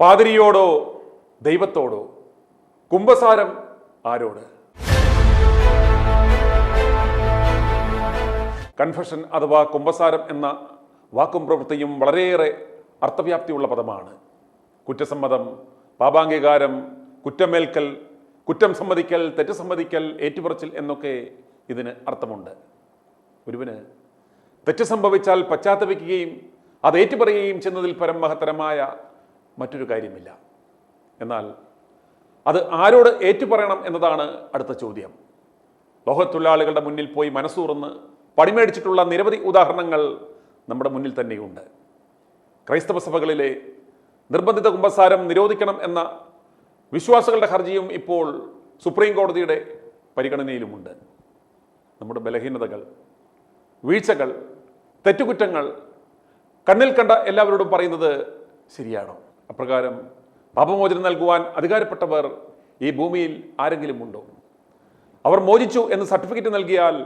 പാതിരിയോടോ ദൈവത്തോടോ കുമ്പസാരം ആരോട്? കൺഫഷൻ അഥവാ കുമ്പസാരം എന്ന വാക്കും പ്രവൃത്തിയും വളരെയേറെ അർത്ഥവ്യാപ്തിയുള്ള പദമാണ്. കുറ്റസമ്മതം, പാപാംഗീകാരം, കുറ്റമേൽക്കൽ, കുറ്റം സമ്മതിക്കൽ, തെറ്റ് സമ്മതിക്കൽ, ഏറ്റുപറച്ചിൽ എന്നൊക്കെ ഇതിന് അർത്ഥമുണ്ട്. ഒരുവന് തെറ്റ് സംഭവിച്ചാൽ പശ്ചാത്തപിക്കുകയും അത് ഏറ്റുപറയുകയും ചെയ്യുന്നതിൽ പരം മഹത്തരമായ മറ്റൊരു കാര്യമില്ല. എന്നാൽ അത് ആരോട് ഏറ്റുപറയണം എന്നതാണ് അടുത്ത ചോദ്യം. ലോകത്തൊഴിലാളികളുടെ മുന്നിൽ പോയി മനസ്സൂർന്ന് പടിമേടിച്ചിട്ടുള്ള നിരവധി ഉദാഹരണങ്ങൾ നമ്മുടെ മുന്നിൽ തന്നെയുണ്ട്. ക്രൈസ്തവ സഭകളിലെ നിർബന്ധിത കുമ്പസാരം നിരോധിക്കണം എന്ന വിശ്വാസികളുടെ ഹർജിയും ഇപ്പോൾ സുപ്രീം കോടതിയുടെ പരിഗണനയിലുമുണ്ട്. നമ്മുടെ ബലഹീനതകൾ, വീഴ്ചകൾ, തെറ്റുകുറ്റങ്ങൾ കണ്ണിൽ കണ്ട എല്ലാവരോടും പറയുന്നത് ശരിയാണോ? അപ്രകാരം പാപമോചനം നൽകുവാൻ അധികാരപ്പെട്ടവർ ഈ ഭൂമിയിൽ ആരെങ്കിലും ഉണ്ടോ? അവർ മോചിച്ചു എന്ന് സർട്ടിഫിക്കറ്റ് നൽകിയാൽ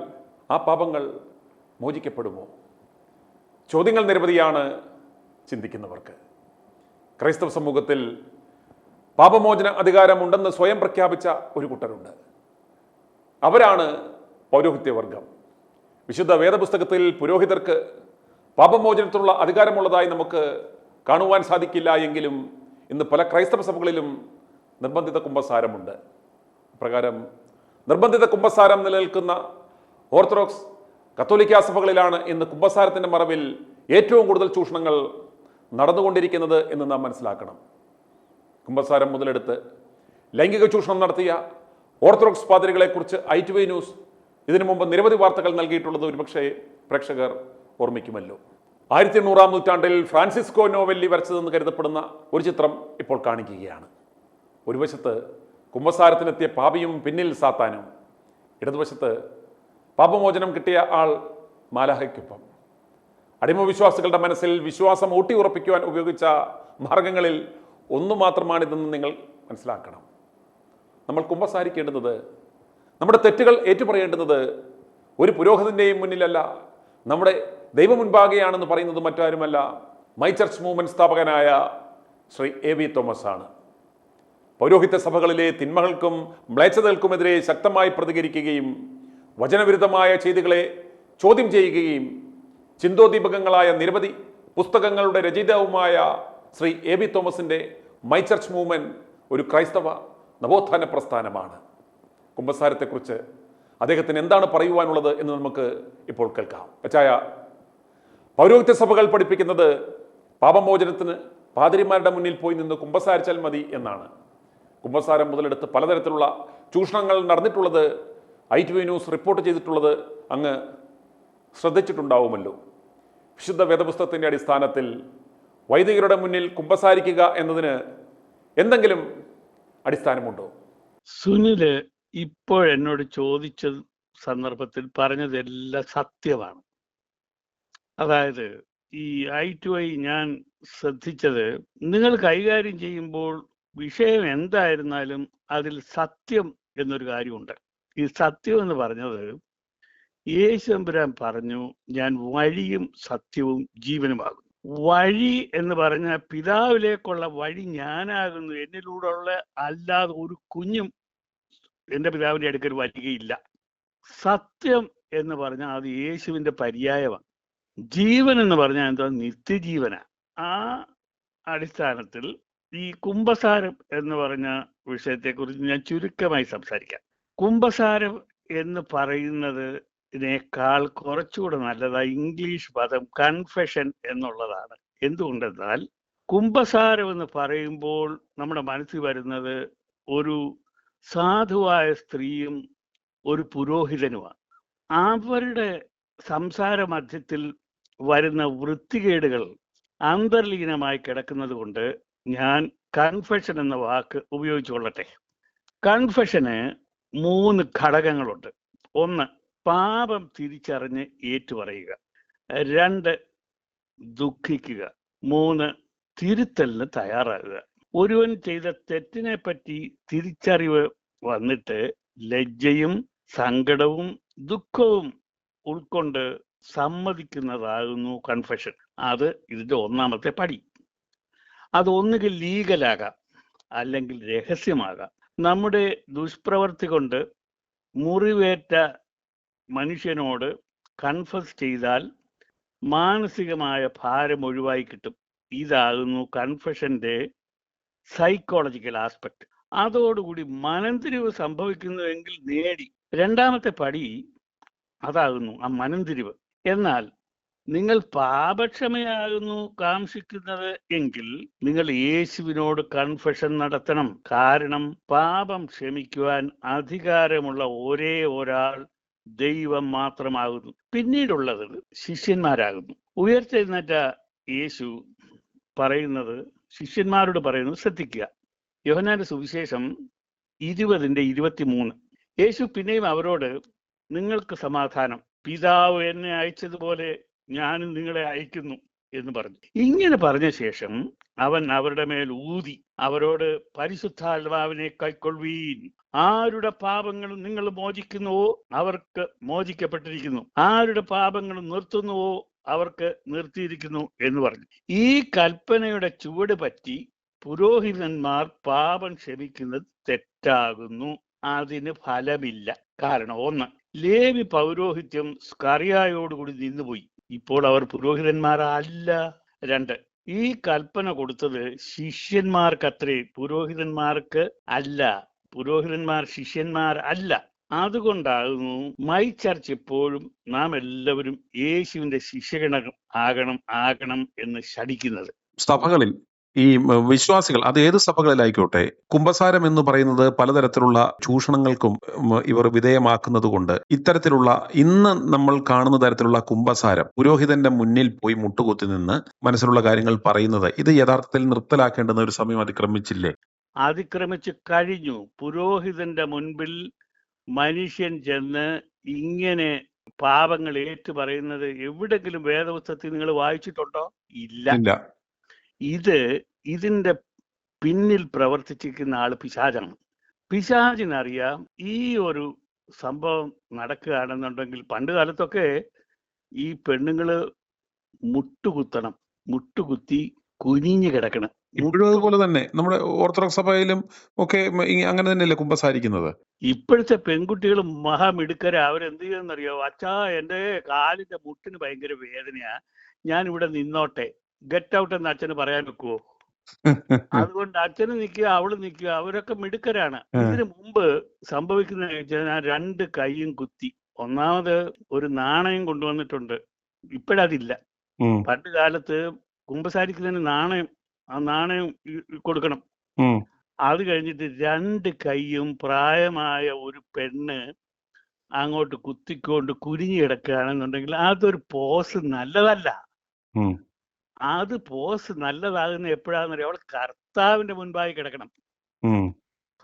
ആ പാപങ്ങൾ മോചിക്കപ്പെടുമോ? ചോദ്യങ്ങൾ നിരവധിയാണ് ചിന്തിക്കുന്നവർക്ക്. ക്രൈസ്തവ സമൂഹത്തിൽ പാപമോചന അധികാരമുണ്ടെന്ന് സ്വയം പ്രഖ്യാപിച്ച ഒരു കൂട്ടരുണ്ട്. അവരാണ് പൗരോഹിത്യവർഗം. വിശുദ്ധ വേദപുസ്തകത്തിൽ പുരോഹിതർക്ക് പാപമോചനത്തിനുള്ള അധികാരമുള്ളതായി നമുക്ക് കാണുവാൻ സാധിക്കില്ല എങ്കിലും ഇന്ന് പല ക്രൈസ്തവ സഭകളിലും നിർബന്ധിത കുമ്പസാരമുണ്ട്. പ്രകാരം നിർബന്ധിത കുമ്പസാരം നിലനിൽക്കുന്ന ഓർത്തഡോക്സ്, കത്തോലിക്ക സഭകളിലാണ് ഇന്ന് കുമ്പസാരത്തിൻ്റെ മറവിൽ ഏറ്റവും കൂടുതൽ ചൂഷണങ്ങൾ നടന്നുകൊണ്ടിരിക്കുന്നത് എന്ന് നാം മനസ്സിലാക്കണം. കുമ്പസാരം മുതലെടുത്ത് ലൈംഗിക ചൂഷണം നടത്തിയ ഓർത്തഡോക്സ് പാതിരികളെക്കുറിച്ച് ITV ന്യൂസ് ഇതിനു മുമ്പ് നിരവധി വാർത്തകൾ നൽകിയിട്ടുള്ളത് ഒരുപക്ഷെ പ്രേക്ഷകർ ഓർമ്മിക്കുമല്ലോ. 1800-ാം നൂറ്റാണ്ടിൽ ഫ്രാൻസിസ്കോ നോവെല്ലി വരച്ചതെന്ന് കരുതപ്പെടുന്ന ഒരു ചിത്രം ഇപ്പോൾ കാണിക്കുകയാണ്. ഒരു വശത്ത് കുമ്പസാരത്തിനെത്തിയ പാപിയും പിന്നിൽ സാത്താനും, ഇടതുവശത്ത് പാപമോചനം കിട്ടിയ ആൾ മാലാഹയ്ക്കൊപ്പം. അടിമവിശ്വാസികളുടെ മനസ്സിൽ വിശ്വാസം ഊട്ടിയുറപ്പിക്കുവാൻ ഉപയോഗിച്ച മാർഗങ്ങളിൽ ഒന്നു മാത്രമാണിതെന്ന് നിങ്ങൾ മനസ്സിലാക്കണം. നമ്മൾ കുമ്പസാരിക്കേണ്ടുന്നത്, നമ്മുടെ തെറ്റുകൾ ഏറ്റുപറയേണ്ടുന്നത് ഒരു പുരോഹിതൻ്റെയും മുന്നിലല്ല, നമ്മുടെ ദൈവം മുൻപാകെയാണെന്ന് പറയുന്നത് മറ്റാരുമല്ല, മൈ ചർച്ച് മൂവ്മെന്റ് സ്ഥാപകനായ ശ്രീ A.V. തോമസ് ആണ്. പൗരോഹിത്യ സഭകളിലെ തിന്മകൾക്കും മ്ലേച്ഛതകൾക്കുമെതിരെ ശക്തമായി പ്രതികരിക്കുകയും വചനവിരുദ്ധമായ ചെയ്തികളെ ചോദ്യം ചെയ്യുകയും ചിന്തോദീപകങ്ങളായ നിരവധി പുസ്തകങ്ങളുടെ രചയിതാവുമായ ശ്രീ A.V. തോമസിൻ്റെ മൈ ചർച്ച് മൂവ്മെന്റ് ഒരു ക്രൈസ്തവ നവോത്ഥാന പ്രസ്ഥാനമാണ്. കുമ്പസാരത്തെക്കുറിച്ച് അദ്ദേഹത്തിന് എന്താണ് പറയുവാനുള്ളത് എന്ന് നമുക്ക് ഇപ്പോൾ കേൾക്കാം. അച്ചായ, പൗരോഹിത്യ സഭകൾ പഠിപ്പിക്കുന്നത് പാപമോചനത്തിന് പാതിരിമാരുടെ മുന്നിൽ പോയി നിന്ന് കുമ്പസാരിച്ചാൽ മതി എന്നാണ്. കുമ്പസാരം മുതലെടുത്ത് പലതരത്തിലുള്ള ചൂഷണങ്ങൾ നടന്നിട്ടുള്ളത് ITV ന്യൂസ് റിപ്പോർട്ട് ചെയ്തിട്ടുള്ളത് അങ്ങ് ശ്രദ്ധിച്ചിട്ടുണ്ടാവുമല്ലോ. വിശുദ്ധ വേദപുസ്തകത്തിൻ്റെ അടിസ്ഥാനത്തിൽ വൈദികരുടെ മുന്നിൽ കുമ്പസാരിക്കുക എന്നതിന് എന്തെങ്കിലും അടിസ്ഥാനമുണ്ടോ? സുനില് ഇപ്പോഴെന്നോട് ചോദിച്ച സന്ദർഭത്തിൽ പറഞ്ഞതെല്ലാം സത്യമാണ്. അതായത് ഈ I2I ഞാൻ ശ്രദ്ധിച്ചത്, നിങ്ങൾ കൈകാര്യം ചെയ്യുമ്പോൾ വിഷയം എന്തായിരുന്നാലും അതിൽ സത്യം എന്നൊരു കാര്യമുണ്ട്. ഈ സത്യം എന്ന് പറഞ്ഞത് യേശു തമ്പുരാൻ പറഞ്ഞു, ഞാൻ വഴിയും സത്യവും ജീവനുമാകുന്നു. വഴി എന്ന് പറഞ്ഞാൽ പിതാവിലേക്കുള്ള വഴി ഞാനാകുന്നു, എന്നിലൂടെയുള്ള അല്ലാതെ ഒരു കുഞ്ഞും എൻ്റെ പിതാവിൻ്റെ അടുക്കൽ വരികയില്ല. സത്യം എന്ന് പറഞ്ഞാൽ അത് യേശുവിൻ്റെ പര്യായമാണ്. ജീവൻ എന്ന് പറഞ്ഞാൽ എന്താ? നിത്യജീവനാണ്. ആ അടിസ്ഥാനത്തിൽ ഈ കുമ്പസാരം എന്ന് പറഞ്ഞ വിഷയത്തെക്കുറിച്ച് ഞാൻ ചുരുക്കമായി സംസാരിക്കാം. കുമ്പസാരം എന്ന് പറയുന്നതിനേക്കാൾ കുറച്ചുകൂടെ നല്ലതായി ഇംഗ്ലീഷ് പദം കൺഫെഷൻ എന്നുള്ളതാണ്. എന്തുകൊണ്ടെന്നാൽ കുമ്പസാരം എന്ന് പറയുമ്പോൾ നമ്മുടെ മനസ്സിൽ വരുന്നത് ഒരു സാധുവായ സ്ത്രീയും ഒരു പുരോഹിതനുമാണ്. അവരുടെ സംസാര മധ്യത്തിൽ വരുന്ന വൃത്തികേടുകൾ അന്തർലീനമായി കിടക്കുന്നത് കൊണ്ട് ഞാൻ കൺഫെഷൻ എന്ന വാക്ക് ഉപയോഗിച്ചു കൊള്ളട്ടെ. കൺഫെഷന് 3 ഘടകങ്ങളുണ്ട്. 1, പാപം തിരിച്ചറിഞ്ഞ് ഏറ്റുപറയുക. 2, ദുഃഖിക്കുക. 3, തിരുത്തലിന് തയ്യാറാകുക. ഒരുവൻ ചെയ്ത തെറ്റിനെ പറ്റി തിരിച്ചറിവ് വന്നിട്ട് ലജ്ജയും സങ്കടവും ദുഃഖവും ഉൾക്കൊണ്ട് സമ്മതിക്കുന്നതാകുന്നു കൺഫെഷൻ. അത് ഇതിന്റെ 1ാമത്തെ പടി. അത് ഒന്നുകിൽ ലീഗലാകാം, അല്ലെങ്കിൽ രഹസ്യമാകാം. നമ്മുടെ ദുഷ്പ്രവർത്തി കൊണ്ട് മുറിവേറ്റ മനുഷ്യനോട് കൺഫസ് ചെയ്താൽ മാനസികമായ ഭാരം ഒഴിവായി കിട്ടും. ഇതാകുന്നു കൺഫഷന്റെ സൈക്കോളജിക്കൽ ആസ്പെക്ട്. അതോടുകൂടി മനംതിരിവ് സംഭവിക്കുന്നുവെങ്കിൽ നേടി. രണ്ടാമത്തെ പടി അതാകുന്നു ആ മനംതിരിവ്. എന്നാൽ നിങ്ങൾ പാപക്ഷമയാകുന്നു കാംക്ഷിക്കുന്നത് എങ്കിൽ നിങ്ങൾ യേശുവിനോട് കൺഫഷൻ നടത്തണം. കാരണം പാപം ക്ഷമിക്കുവാൻ അധികാരമുള്ള ഒരേ ഒരാൾ ദൈവം മാത്രമാകുന്നു. പിന്നീടുള്ളത് ശിഷ്യന്മാരാകുന്നു. ഉയർത്തെഴുന്നേറ്റ യേശു പറയുന്നത്, ശിഷ്യന്മാരോട് പറയുന്നത് ശ്രദ്ധിക്കുക. യോഹന്നാന്റെ സുവിശേഷം 20:23. യേശു പിന്നെയും അവരോട്, നിങ്ങൾക്ക് സമാധാനം, പിതാവ് എന്നെ അയച്ചതുപോലെ ഞാനും നിങ്ങളെ അയക്കുന്നു എന്ന് പറഞ്ഞു. ഇങ്ങനെ പറഞ്ഞ ശേഷം അവൻ അവരുടെ മേൽ ഊതി അവരോട്, പരിശുദ്ധാത്മാവിനെ കൈക്കൊള്ളുവീൻ. ആരുടെ പാപങ്ങൾ നിങ്ങൾ മോചിക്കുന്നുവോ അവർക്ക് മോചിക്കപ്പെട്ടിരിക്കുന്നു, ആരുടെ പാപങ്ങൾ നിർത്തുന്നുവോ അവർക്ക് നിർത്തിയിരിക്കുന്നു എന്ന് പറഞ്ഞു. ഈ കൽപ്പനയുടെ ചുവട് പറ്റി പുരോഹിതന്മാർ പാപം ക്ഷമിക്കുന്നത് തെറ്റാകുന്നു. അതിന് ഫലമില്ല. കാരണം ഒന്ന്, ലേവി പൗരോഹിത്യം സ്കറിയായോടുകൂടി നിന്നുപോയി. ഇപ്പോൾ അവർ പുരോഹിതന്മാരല്ല. രണ്ട്, ഈ കൽപ്പന കൊടുത്തത് ശിഷ്യന്മാർക്കത്രേ, പുരോഹിതന്മാർക്ക് അല്ല. പുരോഹിതന്മാർ ശിഷ്യന്മാർ അല്ല. അതുകൊണ്ടാകുന്നു മൈ ചർച്ച് എപ്പോഴും നാം എല്ലാവരും യേശുവിന്റെ ശിഷ്യഗണം ആകണം എന്ന് ശഠിക്കുന്നത്. സഭകളിൽ ഈ വിശ്വാസികൾ, അത് ഏത് സഭകളിലായിക്കോട്ടെ, കുമ്പസാരം എന്ന് പറയുന്നത് പലതരത്തിലുള്ള ചൂഷണങ്ങൾക്കും ഇവർ വിധേയമാക്കുന്നത് കൊണ്ട് ഇത്തരത്തിലുള്ള ഇന്ന് നമ്മൾ കാണുന്ന തരത്തിലുള്ള കുമ്പസാരം, പുരോഹിതന്റെ മുന്നിൽ പോയി മുട്ടുകുത്തി നിന്ന് മനസ്സിലുള്ള കാര്യങ്ങൾ പറയുന്നത്, ഇത് യഥാർത്ഥത്തിൽ നിർത്തലാക്കേണ്ടുന്ന ഒരു സമയം അതിക്രമിച്ചില്ലേ? അതിക്രമിച്ച് കഴിഞ്ഞു. പുരോഹിതന്റെ മുൻപിൽ മനുഷ്യൻ ചെന്ന് ഇങ്ങനെ പാപങ്ങൾ ഏറ്റു പറയുന്നത് എവിടെങ്കിലും വേദപുസ്തകത്തിൽ നിങ്ങൾ വായിച്ചിട്ടുണ്ടോ? ഇല്ല. ഇതിന്റെ പിന്നിൽ പ്രവർത്തിച്ചിരിക്കുന്ന ആള് പിശാചാണ്. പിശാചിനറിയാം ഈ ഒരു സംഭവം നടക്കുകയാണെന്നുണ്ടെങ്കിൽ, പണ്ട് കാലത്തൊക്കെ ഈ പെണ്ണുങ്ങള് മുട്ടുകുത്തി കുനിഞ്ഞു കിടക്കണം. ഇപ്പോഴും അതുപോലെ തന്നെ നമ്മുടെ ഓർത്തഡോക്സ് സഭയിലും ഒക്കെ അങ്ങനെ തന്നെയല്ലേ കുമ്പസാരിക്കുന്നത്? ഇപ്പോഴത്തെ പെൺകുട്ടികൾ മഹാമിടുക്കര. അവരെന്ത് ചെയ്യുന്നറിയോ? അച്ഛാ, എന്റെ കാലിന്റെ മുട്ടിന് ഭയങ്കര വേദനയാ, ഞാൻ ഇവിടെ നിന്നോട്ടെ, ഗെറ്റ് ഔട്ട് എന്ന് അച്ഛന് പറയാൻ വെക്കുവോ? അതുകൊണ്ട് അച്ഛന് നിൽക്കുക, അവള് നിൽക്കുക, അവരൊക്കെ മിടുക്കരാണ്. ഇതിനു മുമ്പ് സംഭവിക്കുന്ന വെച്ചാൽ രണ്ട് കൈയും കുത്തി, ഒന്നാമത് ഒരു നാണയം കൊണ്ടുവന്നിട്ടുണ്ട്. ഇപ്പോഴതില്ല. പണ്ട് കാലത്ത് കുമ്പസാരിക്കുന്നതിന് ആ നാണയം കൊടുക്കണം. അത് കഴിഞ്ഞിട്ട് രണ്ട് കൈയും പ്രായമായ ഒരു പെണ്ണ് അങ്ങോട്ട് കുത്തിക്കൊണ്ട് കുനിഞ്ഞു കിടക്കുകയാണെന്നുണ്ടെങ്കിൽ അതൊരു പോസ് നല്ലതല്ല. അത് പോസ് നല്ലതാകുന്ന എപ്പോഴാണെന്നറിയാം? അവൾ കർത്താവിന്റെ മുൻപായി കിടക്കണം.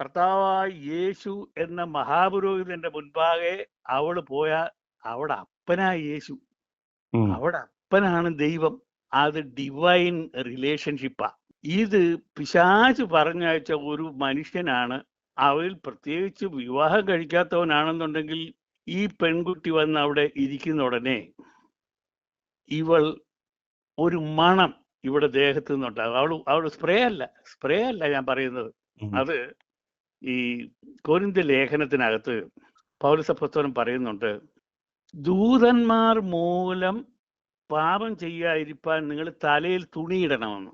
കർത്താവായ യേശു എന്ന മഹാപുരോഹിതന്റെ മുൻപാകെ അവള് പോയാൽ അവിടെ അപ്പനായ യേശു, അവിടെ അപ്പനാണ് ദൈവം. അത് ഡിവൈൻ റിലേഷൻഷിപ്പാ. ഇത് പിശാച് പറഞ്ഞയച്ച ഒരു മനുഷ്യനാണ്. അവരിൽ പ്രത്യേകിച്ച് വിവാഹം കഴിക്കാത്തവനാണെന്നുണ്ടെങ്കിൽ ഈ പെൺകുട്ടി വന്ന് അവിടെ ഇരിക്കുന്ന ഉടനെ ഇവൾ ഒരു മണം ഇവിടെ ദേഹത്ത് നിന്നുണ്ടാകും. അവള് സ്പ്രേ അല്ല ഞാൻ പറയുന്നത്. അത് ഈ കൊരിന്ത്യ ലേഖനത്തിനകത്ത് പൗലോസ് അപ്പോസ്തലൻ പറയുന്നുണ്ട്, ദൂതന്മാർ മൂലം പാപം ചെയ്യാതിരിക്കാൻ നിങ്ങൾ തലയിൽ തുണിയിടണമെന്ന്.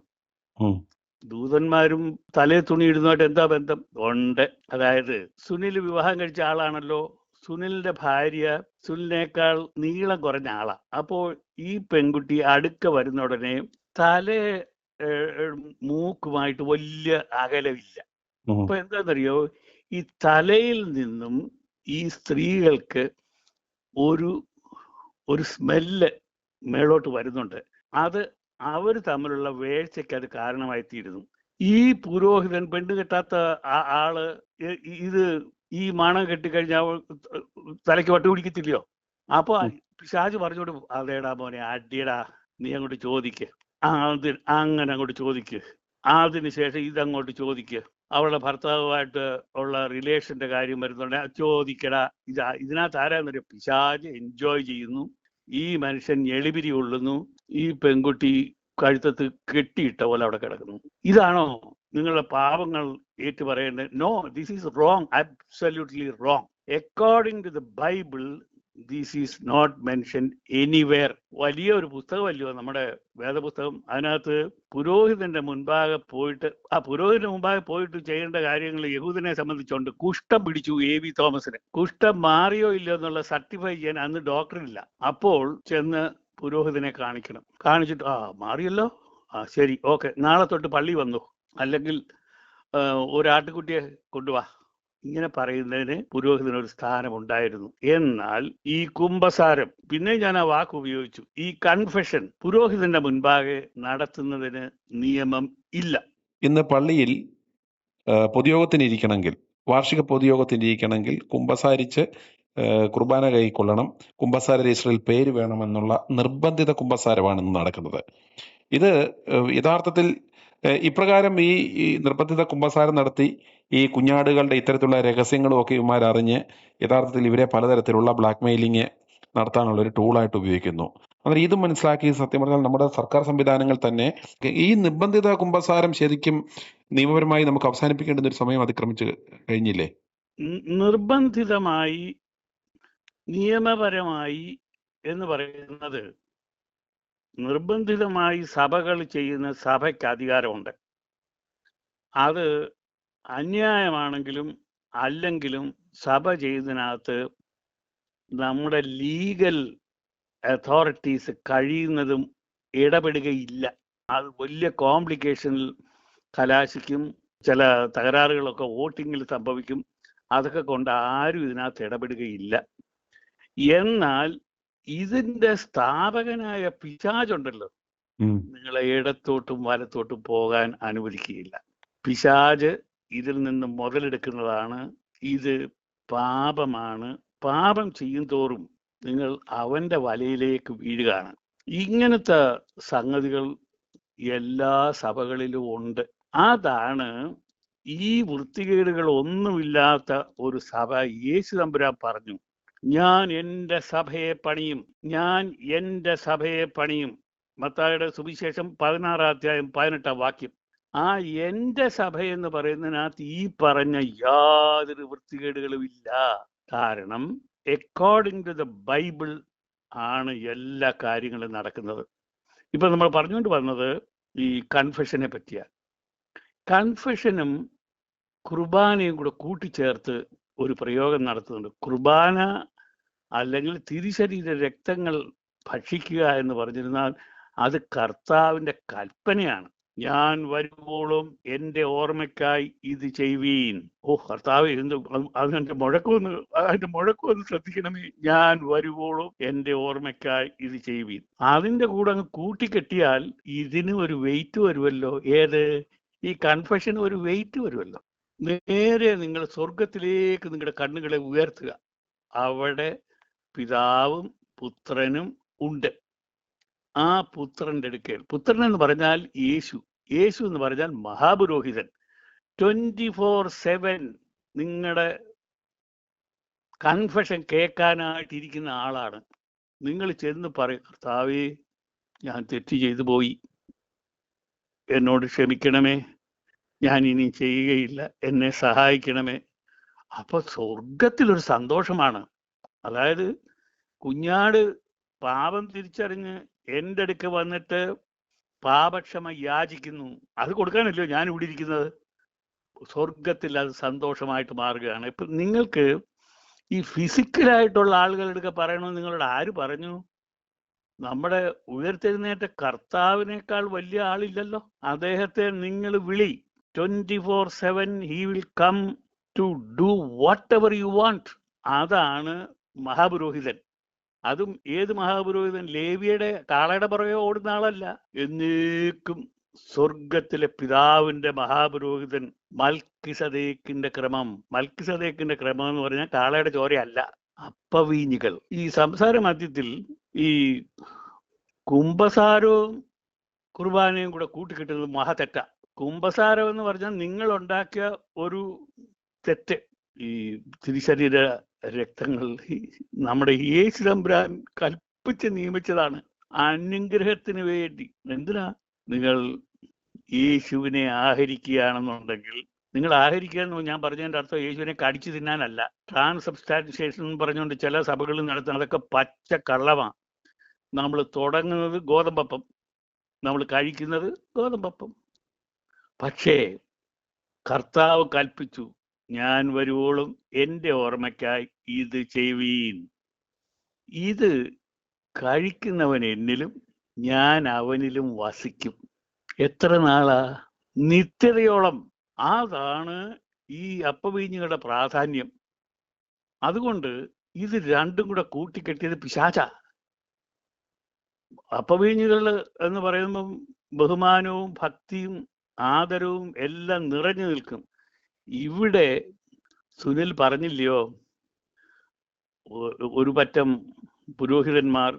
ദൂതന്മാരും തലയിൽ തുണിയിടുന്നതായിട്ട് എന്താ ബന്ധം? ഉണ്ട്. അതായത് സുനിൽ വിവാഹം കഴിച്ച ആളാണല്ലോ. സുനിലിന്റെ ഭാര്യ സുനിലിനേക്കാൾ നീളം കുറഞ്ഞ ആളാ. അപ്പോൾ ഈ പെൺകുട്ടി അടുക്ക വരുന്ന ഉടനെ മൂക്കുമായിട്ട് വലിയ അകലമില്ല. അപ്പൊ എന്താണെന്നറിയോ? ഈ തലയിൽ നിന്നും ഈ സ്ത്രീകൾക്ക് ഒരു സ്മെല്ല് മേളോട്ട് വരുന്നുണ്ട്. അത് അവർ തമ്മിലുള്ള വേഴ്ചയ്ക്ക് അത് കാരണമായി തീരുന്നു. ഈ പുരോഹിതൻ, പെണ്ണ് കെട്ടാത്ത ആള് ഇത് ഈ മണം കെട്ടിക്കഴിഞ്ഞാൽ തലയ്ക്ക് വട്ട് പിടിക്കത്തില്ലയോ? അപ്പൊ പിശാച് പറഞ്ഞോട്ട്, അതേടാ മോനെ, അടിയടാ, നീ അങ്ങോട്ട് ചോദിക്ക്, അങ്ങനെ അങ്ങോട്ട് ചോദിക്ക്, അതിനുശേഷം ഇതങ്ങോട്ട് ചോദിക്ക്, അവളുടെ ഭർത്താവുമായിട്ട് ഉള്ള റിലേഷന്റെ കാര്യം വരുന്നുണ്ടെ ചോദിക്കടാ. ഇതിനകത്ത് ആരാന്നറിയോ? പിശാച് എൻജോയ് ചെയ്യുന്നു. ഈ മനുഷ്യൻ എളിപിരി കൊള്ളുന്നു. ഈ പെൺകുട്ടി കഴുത്തത്ത് കെട്ടിയിട്ട പോലെ അവിടെ കിടക്കുന്നു. ഇതാണോ നിങ്ങളുടെ പാപങ്ങൾ ഏറ്റു പറയേണ്ടത്? No, this is wrong, absolutely wrong. According to the Bible this is not mentioned anywhere. വലിയ ഒരു പുസ്തകമല്ലയോ നമ്മുടെ വേദപുസ്തകം. അതിനകത്ത് പുരോഹിതന്റെ മുൻപാകെ പോയിട്ട് ചെയ്യേണ്ട കാര്യങ്ങൾ യഹൂദനെ സംബന്ധിച്ചുകൊണ്ട് കുഷ്ഠം പിടിച്ചു AV തോമസിന്. കുഷ്ഠം മാറിയോ ഇല്ലയോ എന്നുള്ള സർട്ടിഫൈ ചെയ്യാൻ അന്ന് ഡോക്ടറില്ല. അപ്പോൾ ചെന്ന് പുരോഹിതനെ കാണിക്കണം. കാണിച്ചിട്ട് മാറിയല്ലോ, ശരി, ഓക്കെ, നാളെ തൊട്ട് പള്ളി വന്നു, അല്ലെങ്കിൽ ഒരാട്ടുകുട്ടിയെ കൊണ്ടുവാ, ഇങ്ങനെ പറയുന്നതിന് പുരോഹിതന് ഒരു സ്ഥാനമുണ്ടായിരുന്നു. എന്നാൽ ഈ കുമ്പസാരം, പിന്നെ ഞാൻ ആ വാക്ക് ഉപയോഗിച്ചു, ഈ കൺഫെഷൻ പുരോഹിതന്റെ മുൻപാകെ നടത്തുന്നതിന് നിയമം ഇല്ല. ഇന്ന് പള്ളിയിൽ പൊതുയോഗത്തിനിരിക്കണമെങ്കിൽ, വാർഷിക പൊതുയോഗത്തിനിരിക്കണമെങ്കിൽ കുമ്പസാരിച്ച് കുർബാന കൈക്കൊള്ളണം, കുമ്പസാര രജിസ്റ്ററിൽ പേര് വേണമെന്നുള്ള നിർബന്ധിത കുമ്പസാരമാണ് ഇന്ന് നടക്കുന്നത്. ഇത് യഥാർത്ഥത്തിൽ ഇപ്രകാരം ഈ നിർബന്ധിത കുമ്പസാരം നടത്തി ഈ കുഞ്ഞാടുകളുടെ ഇത്തരത്തിലുള്ള രഹസ്യങ്ങളും ഒക്കെ ഇവന്മാരറിഞ്ഞ് യഥാർത്ഥത്തിൽ ഇവരെ പലതരത്തിലുള്ള ബ്ലാക്ക് മെയിലിങ് നടത്താനുള്ള ഒരു ടൂളായിട്ട് ഉപയോഗിക്കുന്നു. അന്നേരം ഇതും മനസ്സിലാക്കി സത്യം പറഞ്ഞാൽ നമ്മുടെ സർക്കാർ സംവിധാനങ്ങൾ തന്നെ ഈ നിർബന്ധിത കുമ്പസാരം ശരിക്കും നിയമപരമായി നമുക്ക് അവസാനിപ്പിക്കേണ്ടുന്ന ഒരു സമയം അതിക്രമിച്ച് കഴിഞ്ഞില്ലേ? നിർബന്ധിതമായി നിയമപരമായി എന്ന് പറയുന്നത്, നിർബന്ധിതമായി സഭകൾ ചെയ്യുന്ന സഭയ്ക്ക് അധികാരമുണ്ട്. അത് അന്യായമാണെങ്കിലും അല്ലെങ്കിലും സഭ ചെയ്യുന്നതിനകത്ത് നമ്മുടെ ലീഗൽ അതോറിറ്റീസ് കഴിയുന്നതും ഇടപെടുകയില്ല. അത് വലിയ കോംപ്ലിക്കേഷനിൽ കലാശിക്കും. ചില തകരാറുകളൊക്കെ വോട്ടിങ്ങിൽ സംഭവിക്കും. അതൊക്കെ കൊണ്ട് ആരും ഇതിനകത്ത് ഇടപെടുകയില്ല. എന്നാൽ ഇതിന്റെ സ്ഥാപകനായ പിശാചുണ്ടല്ലോ, നിങ്ങളെ ഇടത്തോട്ടും വലത്തോട്ടും പോകാൻ അനുവദിക്കുകയില്ല. പിശാച് ഇതിൽ നിന്ന് മുതലെടുക്കുന്നതാണ്. ഇത് പാപമാണ്. പാപം ചെയ്യും തോറും നിങ്ങൾ അവന്റെ വലയിലേക്ക് വീഴുകയാണ്. ഇങ്ങനത്തെ സംഗതികൾ എല്ലാ സഭകളിലും ഉണ്ട്. അതാണ് ഈ വൃത്തികേടുകൾ ഒന്നുമില്ലാത്ത ഒരു സഭ യേശു തമ്പുരാൻ പറഞ്ഞു, ഞാൻ എൻ്റെ സഭയെ പണിയും, ഞാൻ എൻ്റെ സഭയെ പണിയും. മത്തായിയുടെ സുവിശേഷം 16:18 ആ എൻ്റെ സഭയെന്ന് പറയുന്നതിനകത്ത് ഈ പറഞ്ഞ യാതൊരു വൃത്തികേടുകളും ഇല്ല. കാരണം അക്കോർഡിംഗ് ടു ദ ബൈബിൾ ആണ് എല്ലാ കാര്യങ്ങളും നടക്കുന്നത്. ഇപ്പൊ നമ്മൾ പറഞ്ഞുകൊണ്ട് വന്നത് ഈ കൺഫെഷനെ പറ്റിയ. കൺഫെഷനും കുർബാനയും കൂടെ കൂട്ടിച്ചേർത്ത് ഒരു പ്രയോഗം നടത്തുന്നുണ്ട്. കുർബാന അല്ലെങ്കിൽ തിരുശരീര രക്തങ്ങൾ ഭക്ഷിക്കുക എന്ന് പറഞ്ഞിരുന്നാൽ അത് കർത്താവിൻ്റെ കൽപ്പനയാണ്. ഞാൻ വരുമ്പോഴും എൻ്റെ ഓർമ്മയ്ക്കായി ഇത് ചെയ്യുവീൻ. കർത്താവ് എന്ത് അതിൻ്റെ മുഴക്കമൊന്ന് ശ്രദ്ധിക്കണമേ. ഞാൻ വരുമ്പോഴും എൻ്റെ ഓർമ്മയ്ക്കായി ഇത് ചെയ്യുവീൻ. അതിൻ്റെ കൂടെ അങ്ങ് കൂട്ടിക്കെട്ടിയാൽ ഇതിന് ഒരു വെയിറ്റ് വരുമല്ലോ. ഏത്? ഈ കൺഫെഷൻ ഒരു വെയിറ്റ് വരുമല്ലോ. നേരെ നിങ്ങൾ സ്വർഗത്തിലേക്ക് നിങ്ങളുടെ കണ്ണുകളെ ഉയർത്തുക. അവിടെ പിതാവും പുത്രനും ഉണ്ട്. ആ പുത്രന്റെ അടുക്കൽ, പുത്രൻ എന്ന് പറഞ്ഞാൽ യേശു, യേശു എന്ന് പറഞ്ഞാൽ മഹാപുരോഹിതൻ. 24/7 നിങ്ങളുടെ കൺഫെഷൻ കേൾക്കാനായിട്ടിരിക്കുന്ന ആളാണ്. നിങ്ങൾ ചെന്ന് പറയും, കർത്താവേ, ഞാൻ തെറ്റ് ചെയ്തു പോയി, എന്നോട് ക്ഷമിക്കണമേ, ഞാൻ ഇനി ചെയ്യുകയില്ല, എന്നെ സഹായിക്കണമേ. അപ്പൊ സ്വർഗത്തിലൊരു സന്തോഷമാണ്. അതായത് കുഞ്ഞാട് പാപം തിരിച്ചറിഞ്ഞ് എൻ്റെ അടുക്ക് വന്നിട്ട് പാപക്ഷമ യാചിക്കുന്നു. അത് കൊടുക്കാനല്ലോ ഞാൻ ഇവിടെ ഇരിക്കുന്നത്. സ്വർഗത്തിൽ അത് സന്തോഷമായിട്ട് മാറുകയാണ്. ഇപ്പൊ നിങ്ങൾക്ക് ഈ ഫിസിക്കലായിട്ടുള്ള ആളുകളുടെ പറയണമെന്ന് നിങ്ങളോട് ആര് പറഞ്ഞു? നമ്മുടെ ഉയർത്തെഴുന്നേറ്റ കർത്താവിനേക്കാൾ വലിയ ആളില്ലല്ലോ. അദ്ദേഹത്തെ നിങ്ങൾ വിളി. 24/7 he will come to do whatever you want. അതാണ് മഹാപുരോഹിതൻ. അതും ഏത് മഹാപുരോഹിതൻ? ലേവിയുടെ കാളയുടെ പുറകെ ഓടുന്ന ആളല്ല. എന്നേക്കും സ്വർഗത്തിലെ പിതാവിന്റെ മഹാപുരോഹിതൻ. മൽക്കിസദേക്കിന്റെ ക്രമം. മൽക്കിസദേക്കിന്റെ ക്രമം എന്ന് പറഞ്ഞാൽ കാളയുടെ ചോരയല്ല, അപ്പവീഞ്ഞികൾ. ഈ സംസാര മധ്യത്തിൽ ഈ കുംഭസാരവും കുർബാനയും കൂടെ കൂട്ടിക്കിട്ടുന്നത് മഹാതെറ്റ. കുംഭസാരം എന്ന് പറഞ്ഞാൽ നിങ്ങൾ ഉണ്ടാക്കിയ ഒരു തെറ്റ്. ഈ തിരുശരീര രക്തങ്ങൾ നമ്മുടെ യേശു തമ്പുരാൻ കൽപ്പിച്ച് നിയമിച്ചതാണ് അനുഗ്രഹത്തിന് വേണ്ടി. എന്തിനാ? നിങ്ങൾ യേശുവിനെ ആഹരിക്കുകയാണെന്നുണ്ടെങ്കിൽ, നിങ്ങൾ ആഹരിക്കുക എന്ന് ഞാൻ പറഞ്ഞതിൻ്റെ അർത്ഥം യേശുവിനെ കടിച്ചു തിന്നാനല്ല. ട്രാൻസ്സബ്സ്റ്റാൻഷിയേഷൻ എന്ന് പറഞ്ഞുകൊണ്ട് ചില സഭകളിൽ നടത്തുന്ന അതൊക്കെ പച്ച കള്ളമാണ്. നമ്മൾ തുടങ്ങുന്നത് ഗോതമ്പപ്പം, നമ്മൾ കഴിക്കുന്നത് ഗോതമ്പപ്പം. പക്ഷേ കർത്താവ് കൽപ്പിച്ചു, ഞാൻ വരുവോളും എൻ്റെ ഓർമ്മയ്ക്കായി ഇത് ചെയ്യുവീൻ. ഇത് കഴിക്കുന്നവൻ എന്നിലും ഞാൻ അവനിലും വസിക്കും. എത്ര നാളാ? നിത്യതയോളം. അതാണ് ഈ അപ്പവീഞ്ഞുകളുടെ പ്രാധാന്യം. അതുകൊണ്ട് ഇത് രണ്ടും കൂടെ കൂട്ടിക്കെട്ടിയത് പിശാചാ. അപ്പവീഞ്ഞുകൾ എന്ന് പറയുമ്പം ബഹുമാനവും ഭക്തിയും ആദരവും എല്ലാം നിറഞ്ഞു നിൽക്കും. ഇവിടെ സുനിൽ പറഞ്ഞില്ലയോ, ഒരു പറ്റം പുരോഹിതന്മാർ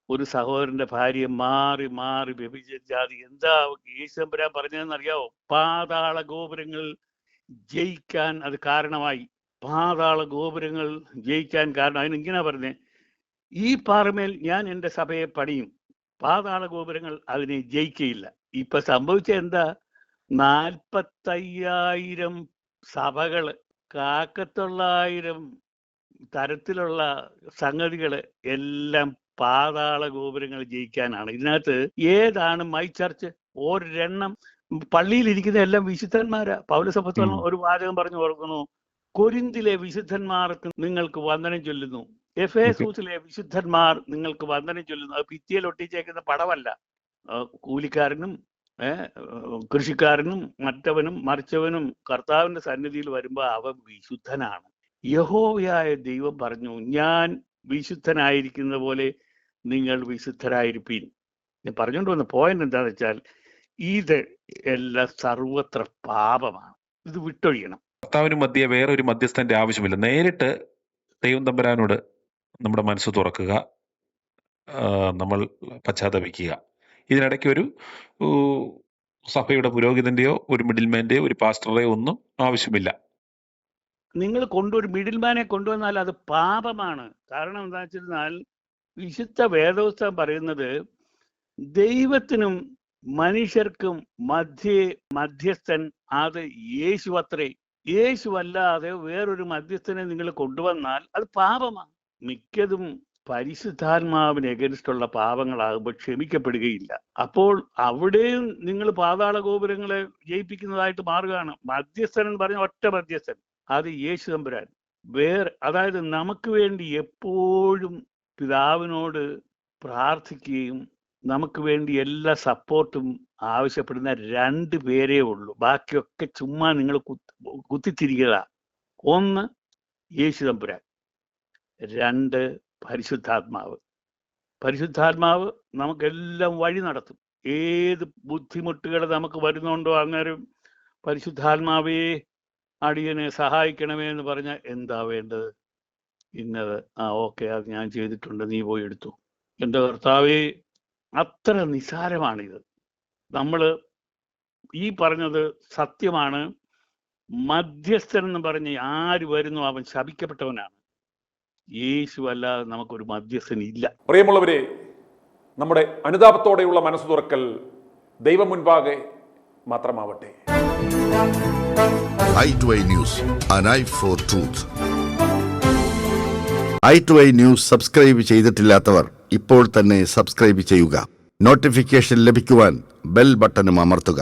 ഒരു സഹോദരന്റെ ഭാര്യയെ മാറി മാറി വ്യഭിചരിച്ചാൽ എന്താ യേശുദമ്പുരാൻ പറഞ്ഞതെന്നറിയാവോ? പാതാള ഗോപുരങ്ങൾ ജയിക്കാൻ അത് കാരണമായി. പാതാള ഗോപുരങ്ങൾ ജയിക്കാൻ കാരണം അതിനിങ്ങനെ പറഞ്ഞേ, ഈ പാറമേൽ ഞാൻ എൻ്റെ സഭയെ പണിയും, പാതാള ഗോപുരങ്ങൾ അതിനെ ജയിക്കയില്ല. ഇപ്പൊ സംഭവിച്ച എന്താ? 45,000 സഭകള്, 1,900 തരത്തിലുള്ള സംഗതികള് എല്ലാം പാതാള ഗോപുരങ്ങൾ ജയിക്കാനാണ്. ഇതിനകത്ത് ഏതാണ് മൈ ചർച്ച്? ഒരെണ്ണം പള്ളിയിലിരിക്കുന്ന എല്ലാം വിശുദ്ധന്മാരാ. പൗലോസപ്പോസ്തലൻ ഒരു വാചകം പറഞ്ഞു ഓർക്കുന്നു, കൊരിന്തിലെ വിശുദ്ധന്മാർക്ക് നിങ്ങൾക്ക് വന്ദനം ചൊല്ലുന്നു, എഫേസൂസിലെ വിശുദ്ധന്മാർ നിങ്ങൾക്ക് വന്ദനം ചൊല്ലുന്നു. അത് ഭിത്തിയിൽ ഒട്ടിച്ചേക്കുന്ന പടമല്ല. കൂലിക്കാരനും കൃഷിക്കാരനും മറ്റവനും മറിച്ചവനും കർത്താവിന്റെ സന്നിധിയിൽ വരുമ്പോൾ അവൻ വിശുദ്ധനാണ്. യഹോവയായ ദൈവം പറഞ്ഞു, ഞാൻ വിശുദ്ധനായിരിക്കുന്ന പോലെ നിങ്ങൾ വിശുദ്ധരായിരിപ്പീൻ. ഞാൻ പറഞ്ഞുകൊണ്ട് വന്ന പോയിന്റ് എന്താണെന്ന് വെച്ചാൽ, ഇത് എല്ലാം സർവത്ര പാപമാണ്. ഇത് വിട്ടൊഴിയണം. കർത്താവിന് മധ്യേ വേറൊരു മധ്യസ്ഥന്റെ ആവശ്യമില്ല. നേരിട്ട് ദൈവം തമ്പുരാനോട് നമ്മുടെ മനസ്സ് തുറക്കുക, നമ്മൾ പശ്ചാത്തപിക്കുക. ഇതിനിടയ്ക്ക് ഒരു സഭയുടെ പുരോഹിതന്റെയോ ഒരു മിഡിൽമാന്റെയോ ഒരു പാസ്റ്ററുടെയോ ഒന്നും ആവശ്യമില്ല. നിങ്ങൾ ഒരു മിഡിൽമാനെ കൊണ്ടുവന്നാൽ അത് പാപമാണ്. കാരണം എന്താ വെച്ചിരുന്നാൽ, വിശുദ്ധ വേദപുസ്തകം പറയുന്നത് ദൈവത്തിനും മനുഷ്യർക്കും മധ്യസ്ഥൻ അത് യേശു അത്രേ. യേശു അല്ലാതെ വേറൊരു മധ്യസ്ഥനെ നിങ്ങൾ കൊണ്ടുവന്നാൽ അത് പാപമാണ്. മിക്കതും പരിശുദ്ധാത്മാവിന് എഗൻസ്റ്റുള്ള പാപങ്ങളാകുമ്പോൾ ക്ഷമിക്കപ്പെടുകയില്ല. അപ്പോൾ അവിടെയും നിങ്ങൾ പാതാള ഗോപുരങ്ങളെ ജയിപ്പിക്കുന്നതായിട്ട് മാറുകയാണ്. മധ്യസ്ഥൻ എന്ന് പറഞ്ഞ ഒറ്റ മധ്യസ്ഥൻ, അത് യേശു തമ്പുരാൻ. അതായത് നമുക്ക് വേണ്ടി എപ്പോഴും പിതാവിനോട് പ്രാർത്ഥിക്കുകയും നമുക്ക് വേണ്ടി എല്ലാ സപ്പോർട്ടും ആവശ്യപ്പെടുന്ന 2 പേരേ ഉള്ളൂ. ബാക്കിയൊക്കെ ചുമ്മാ നിങ്ങൾ കുത്തിത്തിരിക്കുക. ഒന്ന് യേശു തമ്പുരാൻ, 2 പരിശുദ്ധാത്മാവ്. പരിശുദ്ധാത്മാവ് നമുക്കെല്ലാം വഴി നടത്തും. ഏത് ബുദ്ധിമുട്ടുകൾ നമുക്ക് വരുന്നുണ്ടോ അന്നേരം പരിശുദ്ധാത്മാവേ അടിയനെ സഹായിക്കണമേ എന്ന് പറഞ്ഞാൽ എന്താ വേണ്ടത്? ഇന്നത്. ഓക്കെ, അത് ഞാൻ ചെയ്തിട്ടുണ്ട്, നീ പോയി എടുത്തു. എൻ്റെ കർത്താവേ, അത്ര നിസാരമാണിത്. നമ്മൾ ഈ പറഞ്ഞത് സത്യമാണ്. മധ്യസ്ഥൻ എന്ന് പറഞ്ഞ് ആര് വരുന്നു അവൻ ശപിക്കപ്പെട്ടവനാണ്. യേശു അല്ലാതെ നമുക്കൊരു മധ്യസ്ഥൻ ഇല്ല. പ്രിയമുള്ളവരെ, നമ്മുടെ അനുതാപത്തോടെയുള്ള മനസ്സ് തുറക്കൽ ദൈവം മുൻപാകെ മാത്രമാവട്ടെ. i2i News, an eye for truth. i2i News subscribe ചെയ്തിട്ടില്ലാത്തവർ ഇപ്പോൾ തന്നെ സബ്സ്ക്രൈബ് ചെയ്യുക. നോട്ടിഫിക്കേഷൻ ലഭിക്കുവാൻ ബെൽ ബട്ടണും അമർത്തുക.